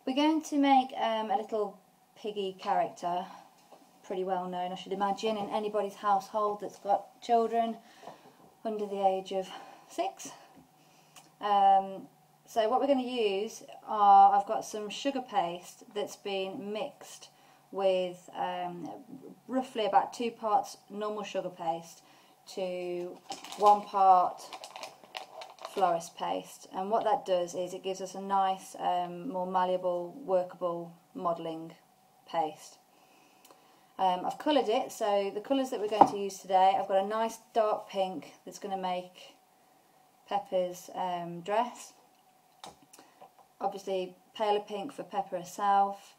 We're going to make a little piggy character, pretty well known I should imagine in anybody's household that's got children under the age of 6. So what we're going to use are, I've got some sugar paste that's been mixed with roughly about 2 parts normal sugar paste to 1 part florist paste, and what that does is it gives us a nice more malleable, workable modelling paste. I've coloured it, so the colours that we're going to use today, I've got a nice dark pink that's going to make Peppa's dress, obviously paler pink for Peppa herself.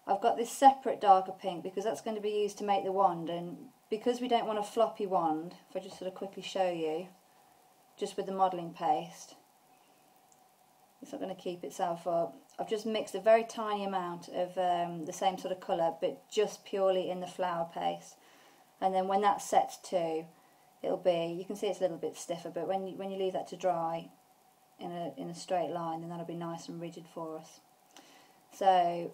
I've got this separate darker pink because that's going to be used to make the wand, and because we don't want a floppy wand, if I just sort of quickly show you, just with the modelling paste, it's not going to keep itself up. I've just mixed a very tiny amount of the same sort of colour, but just purely in the flour paste, and then when that sets to, it'll be, you can see it's a little bit stiffer, but when you leave that to dry in a straight line, then that'll be nice and rigid for us. So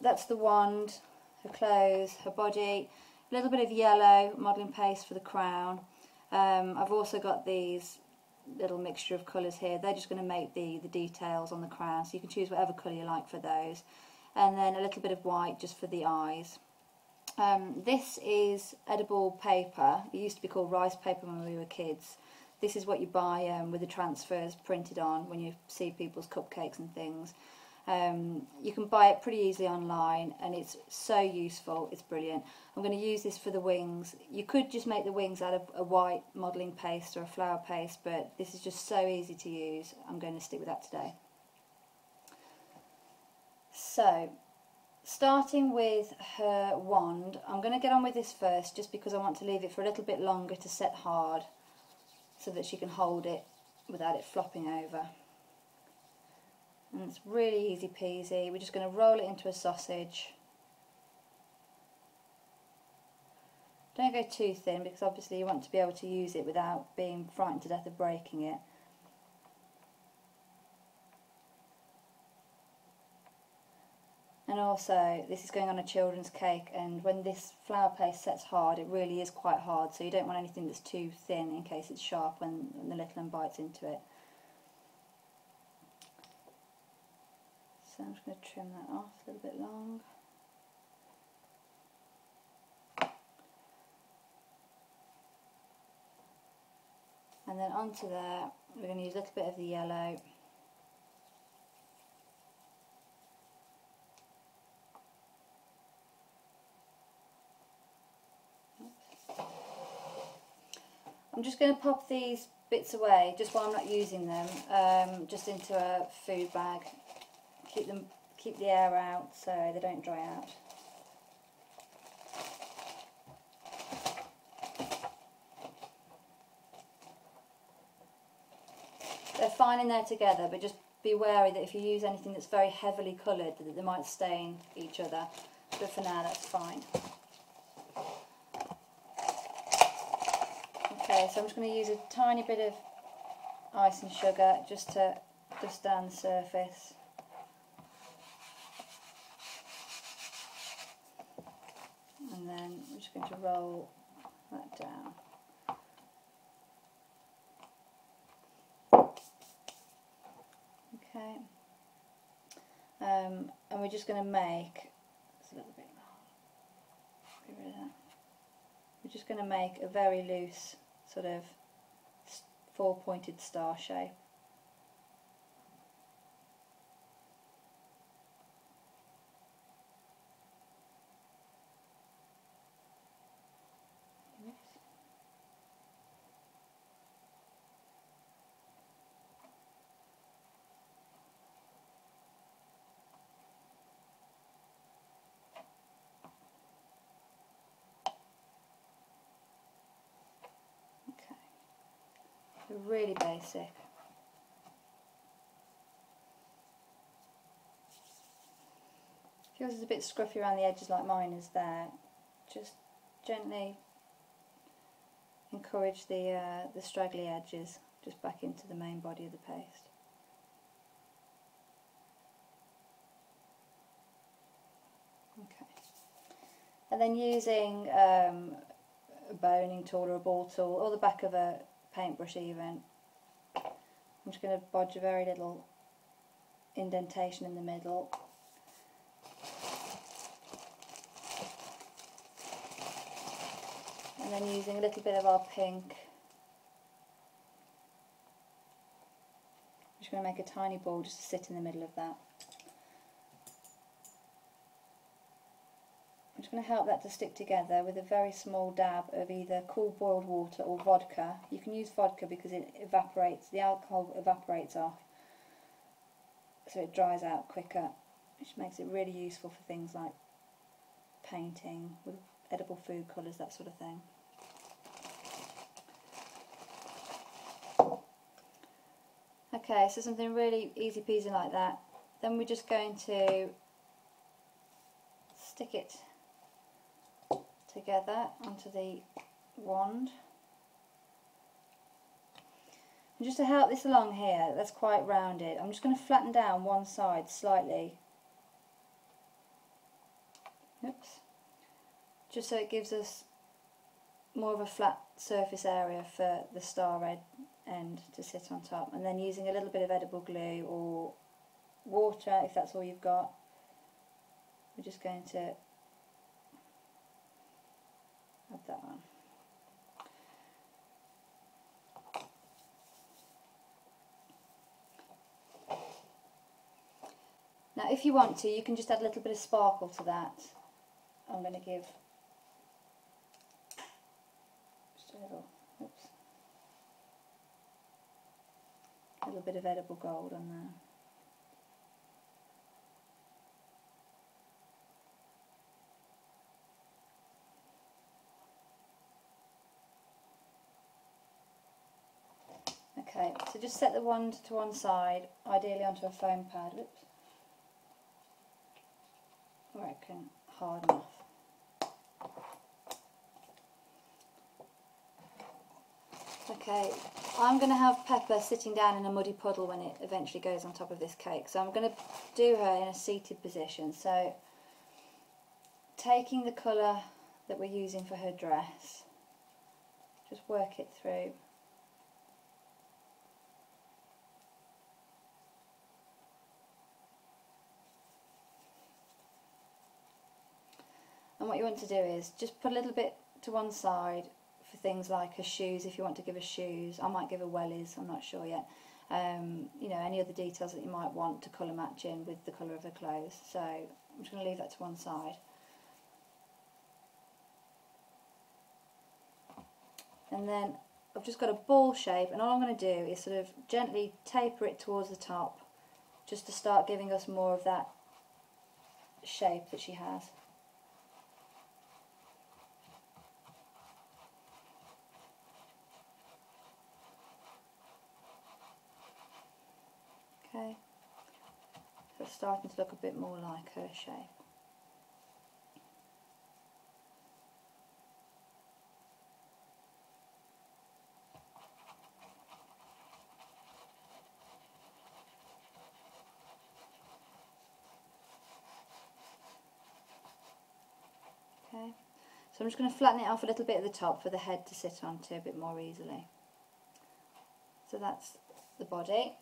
that's the wand, her clothes, her body, a little bit of yellow modelling paste for the crown. I've also got these little mixture of colours here. They're just going to make the details on the crown, so you can choose whatever colour you like for those. And then a little bit of white just for the eyes. This is edible paper. It used to be called rice paper when we were kids. This is what you buy with the transfers printed on when you see people's cupcakes and things. You can buy it pretty easily online, and it's so useful, it's brilliant. I'm going to use this for the wings. You could just make the wings out of a white modelling paste or a flour paste, but this is just so easy to use, I'm going to stick with that today. So, starting with her wand, I'm going to get on with this first just because I want to leave it for a little bit longer to set hard so that she can hold it without it flopping over. And it's really easy peasy. We're just going to roll it into a sausage. Don't go too thin because obviously you want to be able to use it without being frightened to death of breaking it. And also, this is going on a children's cake, and when this flour paste sets hard, it really is quite hard, so you don't want anything that's too thin in case it's sharp when the little one bites into it. So I'm just going to trim that off a little bit long. And then onto there, we're going to use a little bit of the yellow. I'm just going to pop these bits away just while I'm not using them, just into a food bag. Keep the air out so they don't dry out. They're fine in there together, but just be wary that if you use anything that's very heavily coloured, that they might stain each other. But for now, that's fine. Okay, so I'm just going to use a tiny bit of icing sugar just to dust down the surface. And then I'm just going to roll that down. Okay. And we're just going to make, it's a little bit long, get rid of that. We're just going to make a very loose sort of 4-pointed star shape. Really basic. If yours is a bit scruffy around the edges like mine is there, just gently encourage the straggly edges just back into the main body of the paste. Okay. And then using a boning tool or a ball tool, or the back of a paintbrush even, I'm just going to bodge a very little indentation in the middle. And then using a little bit of our pink, I'm just going to make a tiny ball just to sit in the middle of that. I'm just going to help that to stick together with a very small dab of either cool boiled water or vodka. You can use vodka because it evaporates, the alcohol evaporates off, so it dries out quicker, which makes it really useful for things like painting with edible food colours, that sort of thing. Okay, so something really easy peasy like that. Then we're just going to stick it together onto the wand. And just to help this along here, that's quite rounded, I'm just going to flatten down one side slightly. Oops. Just so it gives us more of a flat surface area for the star red end to sit on top, and then using a little bit of edible glue or water if that's all you've got, we're just going to add that on. Now if you want to, you can just add a little bit of sparkle to that. I'm going to give just a little bit of edible gold on there. Okay, so just set the wand to one side, ideally onto a foam pad, oops, where it can harden off. Okay, I'm going to have Peppa sitting down in a muddy puddle when it eventually goes on top of this cake, so I'm going to do her in a seated position. So taking the colour that we're using for her dress, just work it through. And what you want to do is just put a little bit to one side for things like her shoes, if you want to give her shoes. I might give her wellies, I'm not sure yet. You know, any other details that you might want to colour match in with the colour of her clothes. So I'm just going to leave that to one side. And then I've just got a ball shape, and all I'm going to do is sort of gently taper it towards the top, just to start giving us more of that shape that she has. Okay, so it's starting to look a bit more like her shape. Okay, so I'm just going to flatten it off a little bit at the top for the head to sit onto a bit more easily. So that's the body.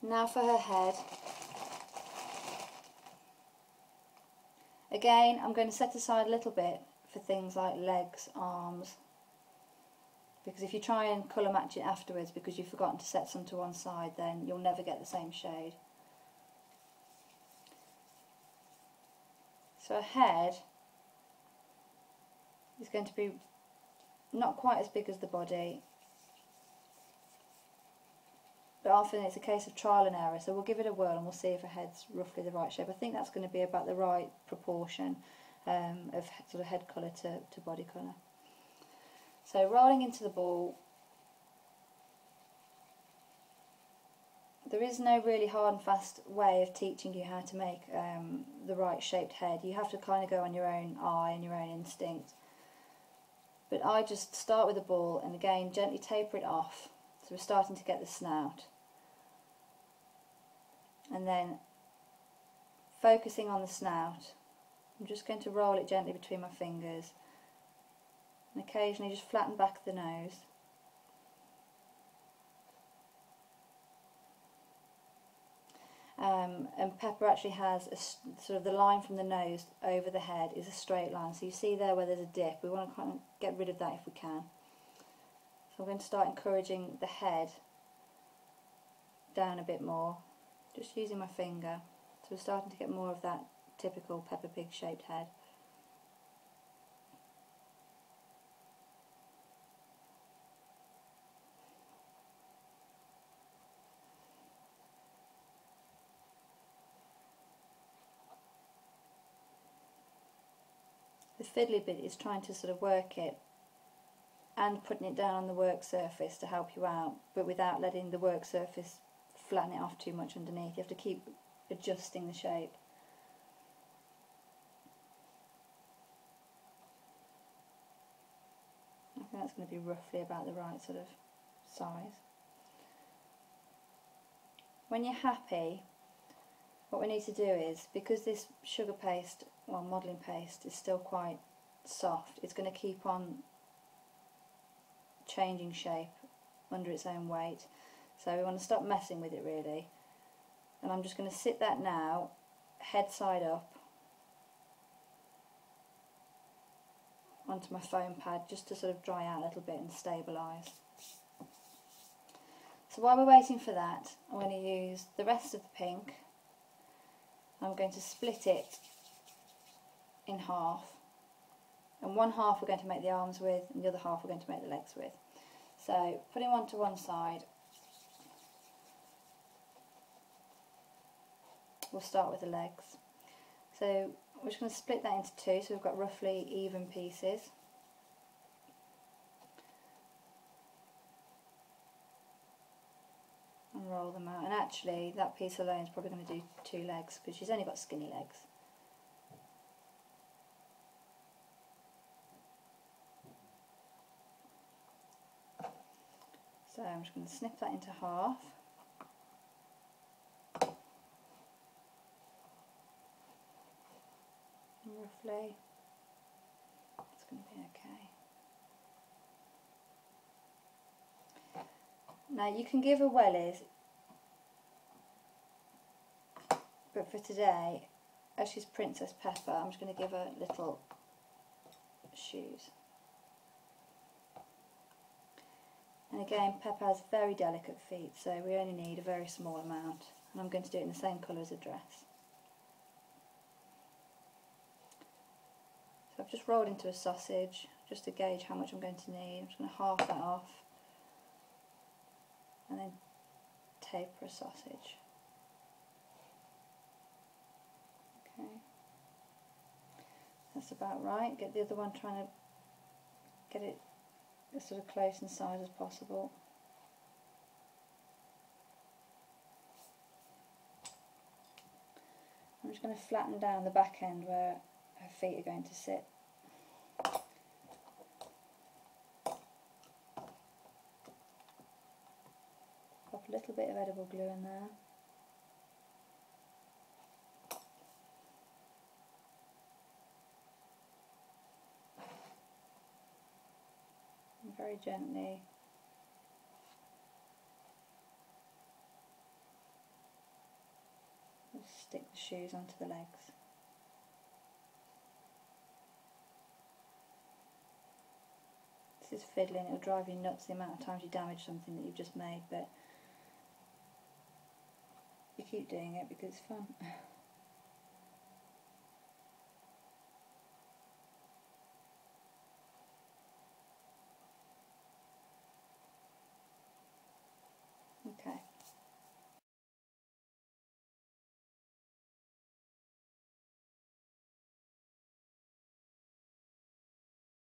Now for her head. Again, I'm going to set aside a little bit for things like legs, arms, because if you try and colour match it afterwards because you've forgotten to set some to one side, then you'll never get the same shade. So her head is going to be not quite as big as the body, but often it's a case of trial and error, so we'll give it a whirl and we'll see if her head's roughly the right shape. I think that's going to be about the right proportion of sort of head colour to body colour. So rolling into the ball, there is no really hard and fast way of teaching you how to make the right shaped head. You have to kind of go on your own eye and your own instinct. But I just start with the ball and again gently taper it off, so we're starting to get the snout. And then focusing on the snout. I'm just going to roll it gently between my fingers and occasionally just flatten back the nose. And Peppa actually has a, sort of the line from the nose over the head is a straight line. So you see there where there's a dip, we want to kind of get rid of that if we can. So I'm going to start encouraging the head down a bit more, just using my finger. So we're starting to get more of that typical Peppa Pig shaped head. The fiddly bit is trying to sort of work it and putting it down on the work surface to help you out, but without letting the work surface flatten it off too much underneath. You have to keep adjusting the shape. I think that's going to be roughly about the right sort of size. When you're happy, what we need to do is, because this sugar paste, well, modelling paste is still quite soft, it's going to keep on changing shape under its own weight. So we want to stop messing with it really. And I'm just going to sit that now, head side up, onto my foam pad just to sort of dry out a little bit and stabilise. So while we're waiting for that, I'm going to use the rest of the pink. I'm going to split it in half, and one half we're going to make the arms with and the other half we're going to make the legs with. So putting one to one side, we'll start with the legs. So we're just going to split that into two, so we've got roughly even pieces. And roll them out, and actually that piece alone is probably going to do two legs because she's only got skinny legs. So I'm just going to snip that into half. And roughly, it's going to be okay. Now you can give her wellies, but for today, as she's Princess Peppa, I'm just going to give her little shoes. And again, Peppa has very delicate feet, so we only need a very small amount. And I'm going to do it in the same colour as the dress. So I've just rolled into a sausage, just to gauge how much I'm going to need. I'm just going to half that off, and then taper a sausage. Okay, that's about right. Get the other one, trying to get it as sort of close in size as possible. I'm just going to flatten down the back end where her feet are going to sit. Pop a little bit of edible glue in there. And very gently just stick the shoes onto the legs. This is fiddling, it'll drive you nuts the amount of times you damage something that you've just made, but you keep doing it because it's fun.